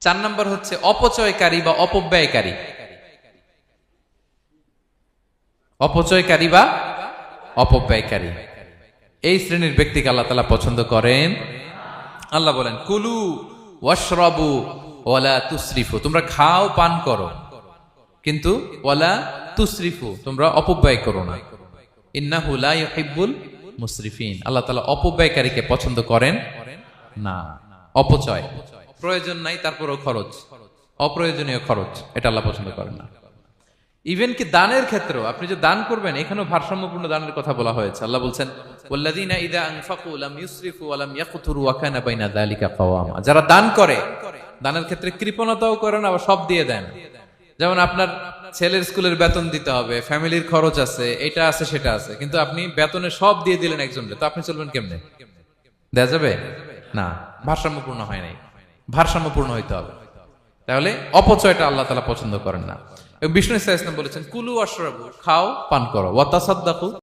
4 নম্বর হচ্ছে অপচয়কারী বা অপব্যয়কারী। অপচয়কারী বা অপব্যয়কারী, এই শ্রেণীর ব্যক্তিকে আল্লাহ তাআলা পছন্দ করেন। আল্লাহ বলেন, কুলু ওয়াশরাবু ওয়ালা তুসরিফু, তোমরা খাও পান করো, কিন্তু ওয়ালা তুসরিফু, তোমরা অপব্যয় করো না। ইন্নাহু লা ইউহিব্বুল মুসরিফিন, আল্লাহ তাআলা অপব্যয়কারীকে পছন্দ করেন না। অপচয়, প্রয়োজন নাই তারপরও খরচ, অপ্রয়োজনীয় খরচ, এটা আল্লাহ পছন্দ করেন না। ইভেন কি দানের ক্ষেত্রেও, আপনি যে দান করবেন, এখানেও ভারসাম্যপূর্ণ দানের কথা বলা হয়েছে। আল্লাহ বলছেন, ওয়াল্লাযীনা ইযা আনফাকু লাম ইউসরিফু ওয়া লাম ইয়াকতুরু ওয়া কানা বাইনা যালিকা কাওয়ামা, যারা দান করে, দানের ক্ষেত্রে কৃপণতাও করে না, আবার সব দিয়ে দেন। যেমন আপনার ছেলের স্কুলের বেতন দিতে হবে, ফ্যামিলির খরচ আছে, এটা আছে সেটা আছে, কিন্তু আপনি বেতনে সব দিয়ে দিলেন একজনকে, তো আপনি চলবেন কেমনে? দেয়া যাবে না, ভারসাম্যপূর্ণ হয় নাই। ভারসাম্যপূর্ণ হইতে হবে। তাহলে অপচয়টা আল্লাহ তাআলা পছন্দ করেন না। বিষ্ণু ইসা ইসলাম বলেছেন, কুলু ওয়াশরাবু, খাও পান করো, ওয়া তাসাদ্দাকু,